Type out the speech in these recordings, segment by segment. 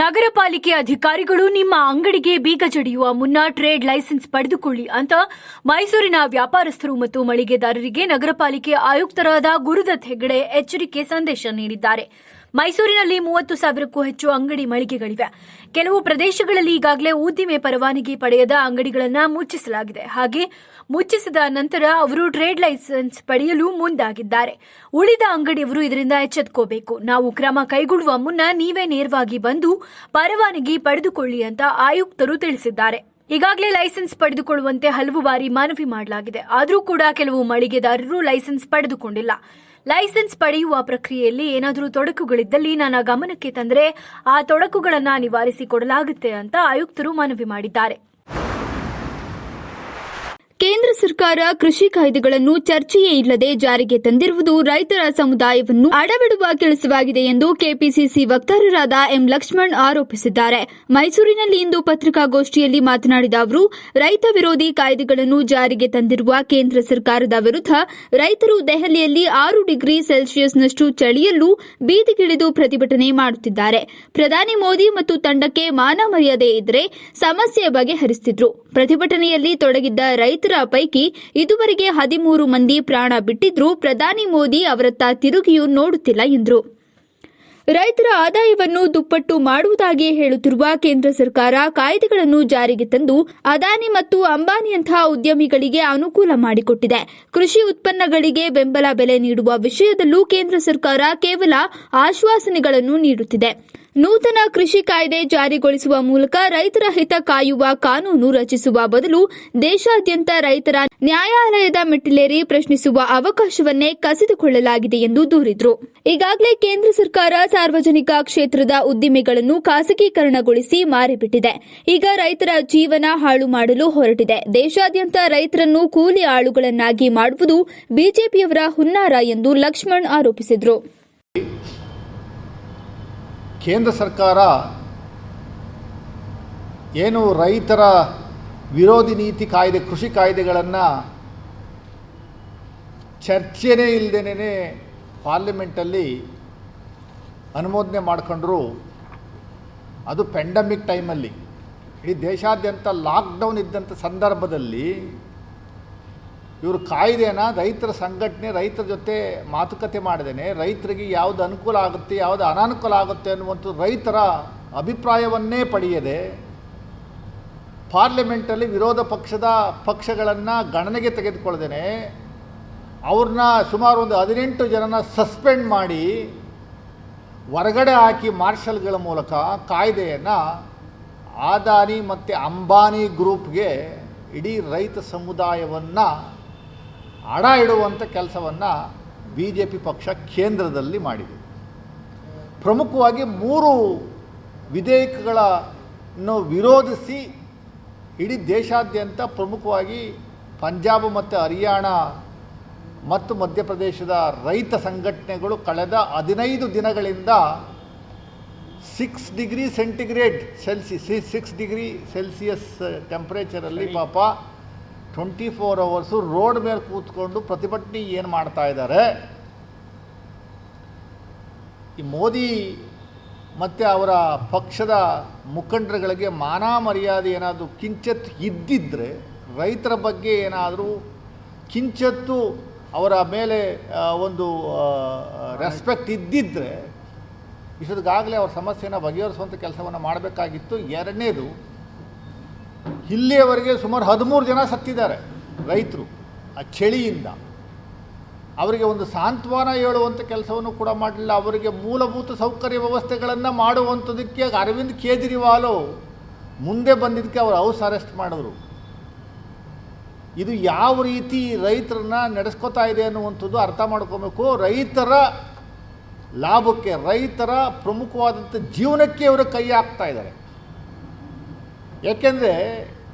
ನಗರ ಪಾಲಿಕೆ ಅಧಿಕಾರಿಗಳು ನಿಮ್ಮ ಅಂಗಡಿಗೆ ಬೀಗ ಜಡಿಯುವ ಮುನ್ನ ಟ್ರೇಡ್ ಲೈಸೆನ್ಸ್ ಪಡೆದುಕೊಳ್ಳಿ ಅಂತ ಮೈಸೂರಿನ ವ್ಯಾಪಾರಸ್ಥರು ಮತ್ತು ಮಳಿಗೆದಾರರಿಗೆ ನಗರ ಪಾಲಿಕೆ ಆಯುಕ್ತರಾದ ಗುರುದತ್ ಹೆಗಡೆ ಎಚ್ಚರಿಕೆ ಸಂದೇಶ ನೀಡಿದ್ದಾರೆ. ಮೈಸೂರಿನಲ್ಲಿ 30,000ಕ್ಕೂ ಹೆಚ್ಚು ಅಂಗಡಿ ಮಳಿಗೆಗಳಿವೆ. ಕೆಲವು ಪ್ರದೇಶಗಳಲ್ಲಿ ಈಗಾಗಲೇ ಉದ್ದಿಮೆ ಪರವಾನಗಿ ಪಡೆಯದ ಅಂಗಡಿಗಳನ್ನು ಮುಚ್ಚಿಸಲಾಗಿದೆ. ಹಾಗೆ ಮುಚ್ಚಿಸಿದ ನಂತರ ಅವರು ಟ್ರೇಡ್ ಲೈಸೆನ್ಸ್ ಪಡೆಯಲು ಮುಂದಾಗಿದ್ದಾರೆ. ಉಳಿದ ಅಂಗಡಿಯವರು ಇದರಿಂದ ಎಚ್ಚೆತ್ತುಕೋಬೇಕು. ನಾವು ಕ್ರಮ ಕೈಗೊಳ್ಳುವ ಮುನ್ನ ನೀವೇ ನೇರವಾಗಿ ಬಂದು ಪರವಾನಗಿ ಪಡೆದುಕೊಳ್ಳಿ ಅಂತ ಆಯುಕ್ತರು ತಿಳಿಸಿದ್ದಾರೆ. ಈಗಾಗಲೇ ಲೈಸೆನ್ಸ್ ಪಡೆದುಕೊಳ್ಳುವಂತೆ ಹಲವು ಬಾರಿ ಮನವಿ ಮಾಡಲಾಗಿದೆ. ಆದರೂ ಕೂಡ ಕೆಲವು ಮಳಿಗೆದಾರರು ಲೈಸೆನ್ಸ್ ಪಡೆದುಕೊಂಡಿಲ್ಲ. ಲೈಸೆನ್ಸ್ ಪಡೆಯುವ ಪ್ರಕ್ರಿಯೆಯಲ್ಲಿ ಏನಾದರೂ ತೊಡಕುಗಳಿದ್ದಲ್ಲಿ ನನ್ನ ಗಮನಕ್ಕೆ ತಂದರೆ ಆ ತೊಡಕುಗಳನ್ನು ನಿವಾರಿಸಿಕೊಡಲಾಗುತ್ತೆ ಅಂತ ಆಯುಕ್ತರು ಮನವಿ ಮಾಡಿದ್ದಾರೆ. ಕೇಂದ್ರ ಸರ್ಕಾರ ಕೃಷಿ ಕಾಯ್ದೆಗಳನ್ನು ಚರ್ಚೆಯೇ ಇಲ್ಲದೆ ಜಾರಿಗೆ ತಂದಿರುವುದು ರೈತರ ಸಮುದಾಯವನ್ನು ಅಡವಿಡುವ ಕೆಲಸವಾಗಿದೆ ಎಂದು ಕೆಪಿಸಿಸಿ ವಕ್ತಾರರಾದ ಎಂ ಲಕ್ಷ್ಮಣ್ ಆರೋಪಿಸಿದ್ದಾರೆ. ಮೈಸೂರಿನಲ್ಲಿ ಇಂದು ಪತ್ರಿಕಾಗೋಷ್ಠಿಯಲ್ಲಿ ಮಾತನಾಡಿದ ಅವರು, ರೈತ ವಿರೋಧಿ ಕಾಯ್ದೆಗಳನ್ನು ಜಾರಿಗೆ ತಂದಿರುವ ಕೇಂದ್ರ ಸರ್ಕಾರದ ವಿರುದ್ಧ ರೈತರು ದೆಹಲಿಯಲ್ಲಿ 6 ಡಿಗ್ರಿ ಸೆಲ್ಸಿಯಸ್ನಷ್ಟು ಚಳಿಯಲ್ಲೂ ಬೀದಿಗಿಳಿದು ಪ್ರತಿಭಟನೆ ಮಾಡುತ್ತಿದ್ದಾರೆ. ಪ್ರಧಾನಿ ಮೋದಿ ಮತ್ತು ತಂಡಕ್ಕೆ ಮಾನ ಮರ್ಯಾದೆ ಇದ್ದರೆ ಸಮಸ್ಯೆ ಬಗೆಹರಿಸುತ್ತಿದ್ರು. ಪ್ರತಿಭಟನೆಯಲ್ಲಿ ತೊಡಗಿದ್ದ ರೈತರ ಪೈಕಿ ಇದುವರೆಗೆ 13 ಮಂದಿ ಪ್ರಾಣ ಬಿಟ್ಟಿದ್ರು. ಪ್ರಧಾನಿ ಮೋದಿ ಅವರತ್ತ ತಿರುಗಿಯೂ ನೋಡುತ್ತಿಲ್ಲ ಎಂದರು. ರೈತರ ಆದಾಯವನ್ನು ದುಪ್ಪಟ್ಟು ಮಾಡುವುದಾಗಿ ಹೇಳುತ್ತಿರುವ ಕೇಂದ್ರ ಸರ್ಕಾರ ಕಾಯ್ದೆಗಳನ್ನು ಜಾರಿಗೆ ತಂದು ಅದಾನಿ ಮತ್ತು ಅಂಬಾನಿಯಂತಹ ಉದ್ಯಮಿಗಳಿಗೆ ಅನುಕೂಲ ಮಾಡಿಕೊಟ್ಟಿದೆ. ಕೃಷಿ ಉತ್ಪನ್ನಗಳಿಗೆ ಬೆಂಬಲ ಬೆಲೆ ನೀಡುವ ವಿಷಯದಲ್ಲೂ ಕೇಂದ್ರ ಸರ್ಕಾರ ಕೇವಲ ಆಶ್ವಾಸನೆಗಳನ್ನು ನೀಡುತ್ತಿದೆ. ನೂತನ ಕೃಷಿ ಕಾಯ್ದೆ ಜಾರಿಗೊಳಿಸುವ ಮೂಲಕ ರೈತರ ಹಿತ ಕಾಯುವ ಕಾನೂನು ರಚಿಸುವ ಬದಲು ದೇಶಾದ್ಯಂತ ರೈತರ ನ್ಯಾಯಾಲಯದ ಮೆಟ್ಟಿಲೇರಿ ಪ್ರಶ್ನಿಸುವ ಅವಕಾಶವನ್ನೇ ಕಸಿದುಕೊಳ್ಳಲಾಗಿದೆ ಎಂದು ದೂರಿದರು. ಈಗಾಗಲೇ ಕೇಂದ್ರ ಸರ್ಕಾರ ಸಾರ್ವಜನಿಕ ಕ್ಷೇತ್ರದ ಉದ್ದಿಮೆಗಳನ್ನು ಖಾಸಗೀಕರಣಗೊಳಿಸಿ ಮಾರಿಬಿಟ್ಟಿದೆ. ಈಗ ರೈತರ ಜೀವನ ಹಾಳು ಮಾಡಲು ಹೊರಟಿದೆ. ದೇಶಾದ್ಯಂತ ರೈತರನ್ನು ಕೂಲಿ ಆಳುಗಳನ್ನಾಗಿ ಮಾಡುವುದು ಬಿಜೆಪಿಯವರ ಹುನ್ನಾರ ಎಂದು ಲಕ್ಷ್ಮಣ್ ಆರೋಪಿಸಿದರು. ಕೇಂದ್ರ ಸರ್ಕಾರ ಏನು ರೈತರ ವಿರೋಧಿ ನೀತಿ ಕಾಯ್ದೆ ಕೃಷಿ ಕಾಯ್ದೆಗಳನ್ನು ಚರ್ಚೆನೇ ಇಲ್ಲದೇನೆ ಪಾರ್ಲಿಮೆಂಟಲ್ಲಿ ಅನುಮೋದನೆ ಮಾಡಿಕೊಂಡ್ರು. ಅದು ಪ್ಯಾಂಡಮಿಕ್ ಟೈಮಲ್ಲಿ ಇಡೀ ದೇಶಾದ್ಯಂತ ಲಾಕ್ಡೌನ್ ಇದ್ದಂಥ ಸಂದರ್ಭದಲ್ಲಿ ಇವರು ಕಾಯ್ದೆನ ರೈತರ ಸಂಘಟನೆ ರೈತರ ಜೊತೆ ಮಾತುಕತೆ ಮಾಡಿದೇನೆ ರೈತರಿಗೆ ಯಾವುದು ಅನುಕೂಲ ಆಗುತ್ತೆ ಯಾವುದು ಅನಾನುಕೂಲ ಆಗುತ್ತೆ ಅನ್ನುವಂಥ ರೈತರ ಅಭಿಪ್ರಾಯವನ್ನೇ ಪಡೆಯದೆ ಪಾರ್ಲಿಮೆಂಟಲ್ಲಿ ವಿರೋಧ ಪಕ್ಷಗಳನ್ನು ಗಣನೆಗೆ ತೆಗೆದುಕೊಳ್ಳದೇನೆ ಅವ್ರನ್ನ ಸುಮಾರು ಒಂದು 18 ಜನನ ಸಸ್ಪೆಂಡ್ ಮಾಡಿ ಹೊರಗಡೆ ಹಾಕಿ ಮಾರ್ಷಲ್ಗಳ ಮೂಲಕ ಕಾಯ್ದೆಯನ್ನು ಅದಾನಿ ಮತ್ತು ಅಂಬಾನಿ ಗ್ರೂಪ್ಗೆ ಇಡೀ ರೈತ ಸಮುದಾಯವನ್ನು ಅಡ ಇಡುವಂಥ ಕೆಲಸವನ್ನು ಬಿಜೆಪಿ ಪಕ್ಷ ಕೇಂದ್ರದಲ್ಲಿ ಮಾಡಿದೆ. ಪ್ರಮುಖವಾಗಿ 3 ವಿಧೇಯಕಗಳನ್ನು ವಿರೋಧಿಸಿ ಇಡೀ ದೇಶಾದ್ಯಂತ ಪ್ರಮುಖವಾಗಿ ಪಂಜಾಬ್ ಮತ್ತು ಹರಿಯಾಣ ಮತ್ತು ಮಧ್ಯಪ್ರದೇಶದ ರೈತ ಸಂಘಟನೆಗಳು ಕಳೆದ 15 ದಿನಗಳಿಂದ 6 ಡಿಗ್ರಿ ಸೆಂಟಿಗ್ರೇಡ್ 6 ಡಿಗ್ರಿ ಸೆಲ್ಸಿಯಸ್ ಟೆಂಪ್ರೇಚರಲ್ಲಿ ಪಾಪ 24 ಅವರ್ಸು ರೋಡ್ ಮೇಲೆ ಕೂತ್ಕೊಂಡು ಪ್ರತಿಭಟನೆ ಏನು ಮಾಡ್ತಾ ಇದ್ದಾರೆ. ಈ ಮೋದಿ ಮತ್ತು ಅವರ ಪಕ್ಷದ ಮುಖಂಡರುಗಳಿಗೆ ಮಾನ ಮರ್ಯಾದೆ ಏನಾದರೂ ಕಿಂಚತ್ತು ಇದ್ದಿದ್ದರೆ ರೈತರ ಬಗ್ಗೆ ಏನಾದರೂ ಕಿಂಚತ್ತು ಅವರ ಮೇಲೆ ಒಂದು ರೆಸ್ಪೆಕ್ಟ್ ಇದ್ದಿದ್ದರೆ ಇಷ್ಟೊತ್ತಿಗಾಗಲೇ ಅವ್ರ ಸಮಸ್ಯೆನ ಬಗೆಹರಿಸುವಂಥ ಕೆಲಸವನ್ನು ಮಾಡಬೇಕಾಗಿತ್ತು. ಎರಡನೇದು, ಇಲ್ಲಿಯವರೆಗೆ ಸುಮಾರು 13 ಜನ ಸತ್ತಿದ್ದಾರೆ ರೈತರು ಆ ಚಳಿಯಿಂದ. ಅವರಿಗೆ ಒಂದು ಸಾಂತ್ವನ ಹೇಳುವಂಥ ಕೆಲಸವನ್ನು ಕೂಡ ಮಾಡಲಿಲ್ಲ. ಅವರಿಗೆ ಮೂಲಭೂತ ಸೌಕರ್ಯ ವ್ಯವಸ್ಥೆಗಳನ್ನು ಮಾಡುವಂಥದ್ದಕ್ಕೆ ಅರವಿಂದ್ ಕೇಜ್ರಿವಾಲು ಮುಂದೆ ಬಂದಿದ್ದಕ್ಕೆ ಅವರು ಹೌಸ್ ಅರೆಸ್ಟ್ ಮಾಡಿದ್ರು. ಇದು ಯಾವ ರೀತಿ ರೈತರನ್ನ ನಡೆಸ್ಕೋತಾ ಇದೆ ಅನ್ನುವಂಥದ್ದು ಅರ್ಥ ಮಾಡ್ಕೋಬೇಕು. ರೈತರ ಲಾಭಕ್ಕೆ ರೈತರ ಪ್ರಮುಖವಾದಂಥ ಜೀವನಕ್ಕೆ ಅವರು ಕೈ ಹಾಕ್ತಾ ಇದ್ದಾರೆ. ಏಕೆಂದರೆ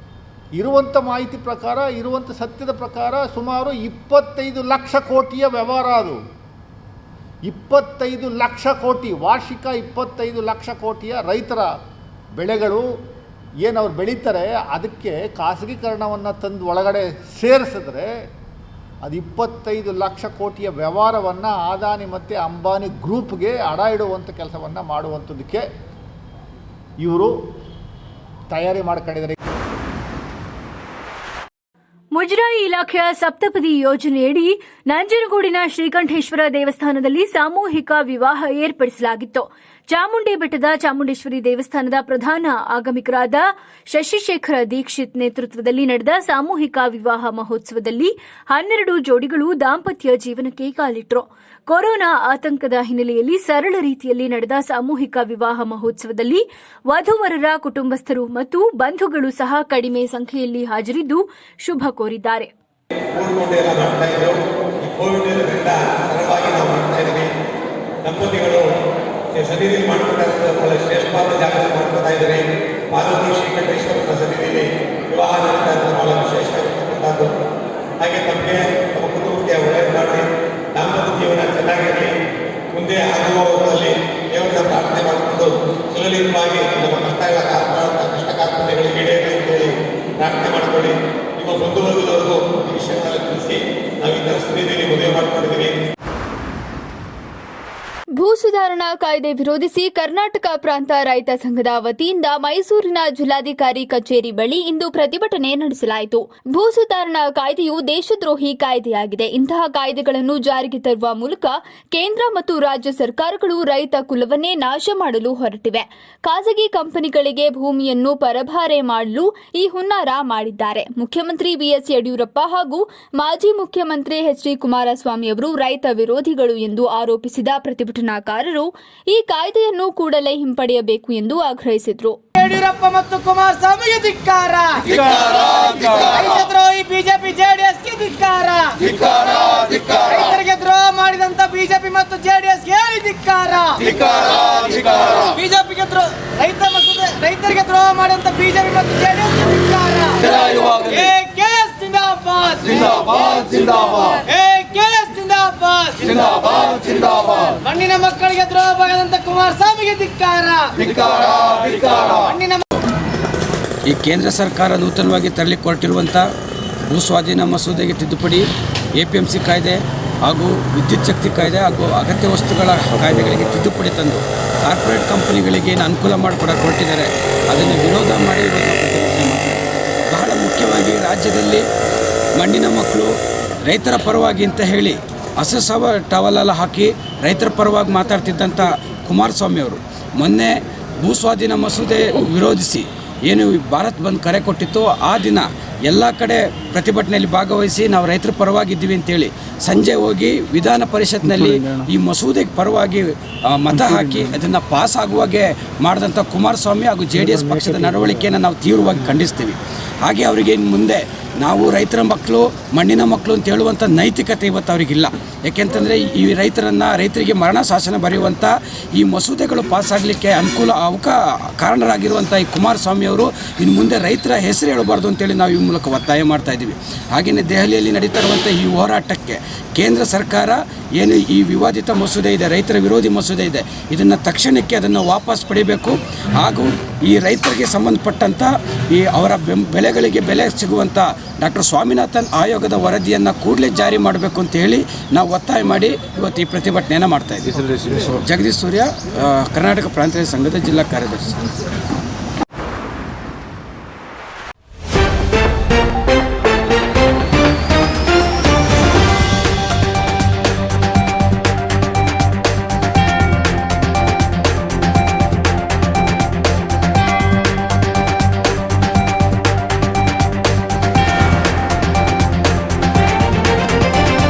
ಇರುವಂಥ ಮಾಹಿತಿ ಪ್ರಕಾರ ಇರುವಂಥ ಸತ್ಯದ ಪ್ರಕಾರ ಸುಮಾರು 25 ಲಕ್ಷ ಕೋಟಿಯ ವ್ಯವಹಾರ. ಅದು 25 ಲಕ್ಷ ಕೋಟಿ ವಾರ್ಷಿಕ 25 ಲಕ್ಷ ಕೋಟಿಯ ರೈತರ ಬೆಳೆಗಳು ಏನು ಅವ್ರು ಬೆಳೀತಾರೆ ಅದಕ್ಕೆ ಖಾಸಗೀಕರಣವನ್ನು ತಂದು ಒಳಗಡೆ ಸೇರಿಸಿದ್ರೆ ಅದು 25 ಲಕ್ಷ ಕೋಟಿಯ ವ್ಯವಹಾರವನ್ನು ಅದಾನಿ ಮತ್ತು ಅಂಬಾನಿ ಗ್ರೂಪ್ಗೆ ಅಡ ಇಡುವಂಥ ಕೆಲಸವನ್ನು ಮಾಡುವಂಥದ್ದಕ್ಕೆ ಇವರು ತಯಾರಿ ಮಾಡ್ಕೊಂಡಿದ್ದಾರೆ. ಮುಜರಾಯಿ ಇಲಾಖೆಯ ಸಪ್ತಪದಿ ಯೋಜನೆಯಡಿ ನಂಜನಗೂಡಿನ ಶ್ರೀಕಂಠೇಶ್ವರ ದೇವಸ್ಥಾನದಲ್ಲಿ ಸಾಮೂಹಿಕ ವಿವಾಹ ಏರ್ಪಡಿಸಲಾಗಿತ್ತು. ಚಾಮುಂಡಿ ಬೆಟ್ಟದ ಚಾಮುಂಡೇಶ್ವರಿ ದೇವಸ್ಥಾನದ ಪ್ರಧಾನ ಆಗಮಿಕರಾದ ಶಶಿಶೇಖರ ದೀಕ್ಷಿತ್ ನೇತೃತ್ವದಲ್ಲಿ ನಡೆದ ಸಾಮೂಹಿಕ ವಿವಾಹ ಮಹೋತ್ಸವದಲ್ಲಿ 12 ಜೋಡಿಗಳು ದಾಂಪತ್ಯ ಜೀವನಕ್ಕೆ ಕಾಲಿಟ್ಟರು. ಕೊರೋನಾ ಆತಂಕದ ಹಿನ್ನೆಲೆಯಲ್ಲಿ ಸರಳ ರೀತಿಯಲ್ಲಿ ನಡೆದ ಸಾಮೂಹಿಕ ವಿವಾಹ ಮಹೋತ್ಸವದಲ್ಲಿ ವಧುವರರ ಕುಟುಂಬಸ್ಥರು ಮತ್ತು ಬಂಧುಗಳು ಸಹ ಕಡಿಮೆ ಸಂಖ್ಯೆಯಲ್ಲಿ ಹಾಜರಿದ್ದು ಶುಭ ಕೋರಿದ್ದಾರೆ. ದಂಪತಿಗಳು ಸನ್ನಿಧಿಯಲ್ಲಿ ಮಾಡ್ಕೊಳ್ತಾ ಶ್ರೇಷ್ಠವಾದ ಜಾಗದಲ್ಲಿ ಮಾಡ್ಕೊತಾ ಇದ್ದಾರೆ. ಪಾರ್ವತಿ ಶ್ರೀಕಂಠೇಶ್ವರನ ಸನ್ನಿಧಿಯಲ್ಲಿ ವಿವಾಹ ನಡೀತಾ ಇರೋದು ಬಹಳ ವಿಶೇಷವಾಗಿರ್ತಕ್ಕಂಥದ್ದು. ಹಾಗೆ ತಮಗೆ ತಮ್ಮ ಕುಟುಂಬಕ್ಕೆ ಒಳ್ಳೆಯದು ಮಾಡಿ ದಾಂಪತ್ಯ ಜೀವನ ಚೆನ್ನಾಗಿರಲಿ. ಮುಂದೆ ಆಗುವವರಲ್ಲಿ ದೇವರನ್ನ ಪ್ರಾರ್ಥನೆ ಮಾಡಿಕೊಂಡು ಸುಲಲಿತವಾಗಿ ನಮ್ಮ ಕಷ್ಟ ಕಾರ್ಪಣ್ಯಗಳಿಗೆ ಈಡೇರಲಿ ಅಂತೇಳಿ ಪ್ರಾರ್ಥನೆ ಮಾಡಿಕೊಳ್ಳಿ. ನಿಮ್ಮ ಬಂಧು ವರ್ಗದವರೆಗೂ ಈ ವಿಷಯಗಳನ್ನು ತಿಳಿಸಿ ನಾವು ಈ ಥರ ಸನ್ನಿಧಿಯಲ್ಲಿ ಮದುವೆ ಮಾಡ್ಕೊಂಡಿದ್ದೀವಿ. ಭೂ ಸುಧಾರಣಾ ಕಾಯ್ದೆ ವಿರೋಧಿಸಿ ಕರ್ನಾಟಕ ಪ್ರಾಂತ ರೈತ ಸಂಘದ ವತಿಯಿಂದ ಮೈಸೂರಿನ ಜಿಲ್ಲಾಧಿಕಾರಿ ಕಚೇರಿ ಬಳಿ ಇಂದು ಪ್ರತಿಭಟನೆ ನಡೆಸಲಾಯಿತು. ಭೂ ಸುಧಾರಣಾ ಕಾಯ್ದೆಯು ದೇಶದ್ರೋಹಿ ಕಾಯ್ದೆಯಾಗಿದೆ. ಇಂತಹ ಕಾಯ್ದೆಗಳನ್ನು ಜಾರಿಗೆ ತರುವ ಮೂಲಕ ಕೇಂದ್ರ ಮತ್ತು ರಾಜ್ಯ ಸರ್ಕಾರಗಳು ರೈತ ಕುಲವನ್ನೇ ನಾಶ ಮಾಡಲು ಹೊರಟಿವೆ. ಖಾಸಗಿ ಕಂಪನಿಗಳಿಗೆ ಭೂಮಿಯನ್ನು ಪರಭಾರೆ ಮಾಡಲು ಈ ಹುನ್ನಾರ ಮಾಡಿದ್ದಾರೆ. ಮುಖ್ಯಮಂತ್ರಿ ಬಿಎಸ್ ಯಡಿಯೂರಪ್ಪ ಹಾಗೂ ಮಾಜಿ ಮುಖ್ಯಮಂತ್ರಿ ಎಚ್.ಡಿ. ಕುಮಾರಸ್ವಾಮಿ ಅವರು ರೈತ ವಿರೋಧಿಗಳು ಎಂದು ಆರೋಪಿಸಿದ ಪ್ರತಿಭಟನಾಕಾರರು ಈ ಕಾಯ್ದೆಯನ್ನು ಕೂಡಲೇ ಹಿಂಪಡೆಯಬೇಕು ಎಂದು ಆಗ್ರಹಿಸಿದರು. ಯಡಿಯೂರಪ್ಪ ಮತ್ತು ಕುಮಾರಸ್ವಾಮಿಗೆ ಧಿಕ್ಕಾರ, ರೈತದ್ರೋಹಿ ಬಿಜೆಪಿ ಜೆಡಿಎಸ್ಗೆ ಧಿಕ್ಕಾರ, ರೈತರಿಗೆ ದ್ರೋಹ ಮಾಡಿದಂತ ಬಿಜೆಪಿ ಮತ್ತು ಜೆಡಿಎಸ್ ಹೇಳಿ ಧಿಕ್ಕಾರ, ಬಿಜೆಪಿಗೆ ರೈತರಿಗೆ ದ್ರೋಹ ಮಾಡಿದಂತ ಬಿಜೆಪಿ ಮತ್ತು ಜೆಡಿಎಸ್ ಧಿಕ್ಕಾರ. ಕೆಎಸ್ ಜಿಂದಾಬಾದ್, ಕೆಎಸ್ ಜಿಂದಾಬಾದ್. ಮಣ್ಣಿನ ಮಕ್ಕಳಿಗೆ ದ್ರೋಹ ಬಗೆದಂತ ಕುಮಾರಸ್ವಾಮಿಗೆ ಧಿಕ್ಕಾರ. ಈ ಕೇಂದ್ರ ಸರ್ಕಾರ ನೂತನವಾಗಿ ತರಲಿಕ್ಕೆ ಹೊರಟಿರುವಂಥ ಭೂ ಸ್ವಾಧೀನ ಮಸೂದೆಗೆ ತಿದ್ದುಪಡಿ, APMC ಕಾಯ್ದೆ ಹಾಗೂ ವಿದ್ಯುತ್ ಶಕ್ತಿ ಕಾಯ್ದೆ ಹಾಗೂ ಅಗತ್ಯ ವಸ್ತುಗಳ ಕಾಯ್ದೆಗಳಿಗೆ ತಿದ್ದುಪಡಿ ತಂದು ಕಾರ್ಪೊರೇಟ್ ಕಂಪನಿಗಳಿಗೆ ಏನು ಅನುಕೂಲ ಮಾಡಿಕೊಡಕ್ಕೆ ಹೊರಟಿದ್ದಾರೆ, ಅದನ್ನು ವಿರೋಧ ಮಾಡಿ ಬಹಳ ಮುಖ್ಯವಾಗಿ ರಾಜ್ಯದಲ್ಲಿ ಮಣ್ಣಿನ ಮಕ್ಕಳು ರೈತರ ಪರವಾಗಿ ಅಂತ ಹೇಳಿ ಹಸಸವ ಟವಲೆಲ್ಲ ಹಾಕಿ ರೈತರ ಪರವಾಗಿ ಮಾತಾಡ್ತಿದ್ದಂಥ ಕುಮಾರಸ್ವಾಮಿ ಅವರು ಮೊನ್ನೆ ಭೂ ಸ್ವಾಧೀನ ಮಸೂದೆ ವಿರೋಧಿಸಿ ಏನು ಭಾರತ್ ಬಂದ್ ಕರೆ ಕೊಟ್ಟಿತ್ತು, ಆ ದಿನ ಎಲ್ಲ ಕಡೆ ಪ್ರತಿಭಟನೆಯಲ್ಲಿ ಭಾಗವಹಿಸಿ ನಾವು ರೈತರ ಪರವಾಗಿದ್ದೀವಿ ಅಂತೇಳಿ ಸಂಜೆ ಹೋಗಿ ವಿಧಾನ ಪರಿಷತ್ನಲ್ಲಿ ಈ ಮಸೂದೆಗೆ ಪರವಾಗಿ ಮತ ಹಾಕಿ ಅದನ್ನು ಪಾಸ್ ಆಗುವಾಗೆ ಮಾಡಿದಂಥ ಕುಮಾರಸ್ವಾಮಿ ಹಾಗೂ JDS ಪಕ್ಷದ ನಡವಳಿಕೆಯನ್ನು ನಾವು ತೀವ್ರವಾಗಿ ಖಂಡಿಸ್ತೀವಿ. ಹಾಗೆ ಅವರಿಗೆ ಮುಂದೆ ನಾವು ರೈತರ ಮಕ್ಕಳು ಮಣ್ಣಿನ ಮಕ್ಕಳು ಅಂತ ಹೇಳುವಂಥ ನೈತಿಕತೆ ಇವತ್ತು ಅವರಿಗಿಲ್ಲ. ಯಾಕೆಂತಂದರೆ ಈ ರೈತರಿಗೆ ಮರಣ ಶಾಸನ ಬರೆಯುವಂಥ ಈ ಮಸೂದೆಗಳು ಪಾಸಾಗಲಿಕ್ಕೆ ಕಾರಣರಾಗಿರುವಂಥ ಈ ಕುಮಾರಸ್ವಾಮಿ ಅವರು ಇನ್ನು ಮುಂದೆ ರೈತರ ಹೆಸರು ಹೇಳಬಾರ್ದು ಅಂತೇಳಿ ನಾವು ಈ ಮೂಲಕ ಒತ್ತಾಯ ಮಾಡ್ತಾ ಇದ್ದೀವಿ. ಹಾಗೆಯೇ ದೆಹಲಿಯಲ್ಲಿ ನಡೀತಾ ಇರುವಂಥ ಈ ಹೋರಾಟಕ್ಕೆ ಕೇಂದ್ರ ಸರ್ಕಾರ ಏನು ಈ ವಿವಾದಿತ ಮಸೂದೆ ಇದೆ, ರೈತರ ವಿರೋಧಿ ಮಸೂದೆ ಇದೆ, ಇದನ್ನು ತಕ್ಷಣಕ್ಕೆ ಅದನ್ನು ವಾಪಸ್ ಪಡಿಬೇಕು. ಹಾಗೂ ಈ ರೈತರಿಗೆ ಸಂಬಂಧಪಟ್ಟಂಥ ಈ ಅವರ ಬೆಳೆಗಳಿಗೆ ಬೆಲೆ ಸಿಗುವಂಥ ಡಾಕ್ಟರ್ ಸ್ವಾಮಿನಾಥನ್ ಆಯೋಗದ ವರದಿಯನ್ನು ಕೂಡಲೇ ಜಾರಿ ಮಾಡಬೇಕು ಅಂತ ಹೇಳಿ ನಾವು ಒತ್ತಾಯ ಮಾಡಿ ಇವತ್ತು ಈ ಪ್ರತಿಭಟನೆಯನ್ನು ಮಾಡ್ತಾ ಇದ್ದೀವಿ. ಜಗದೀಶ್ ಸೂರ್ಯ, ಕರ್ನಾಟಕ ಪ್ರಾಂತೀಯ ಸಂಘದ ಜಿಲ್ಲಾ ಕಾರ್ಯದರ್ಶಿ.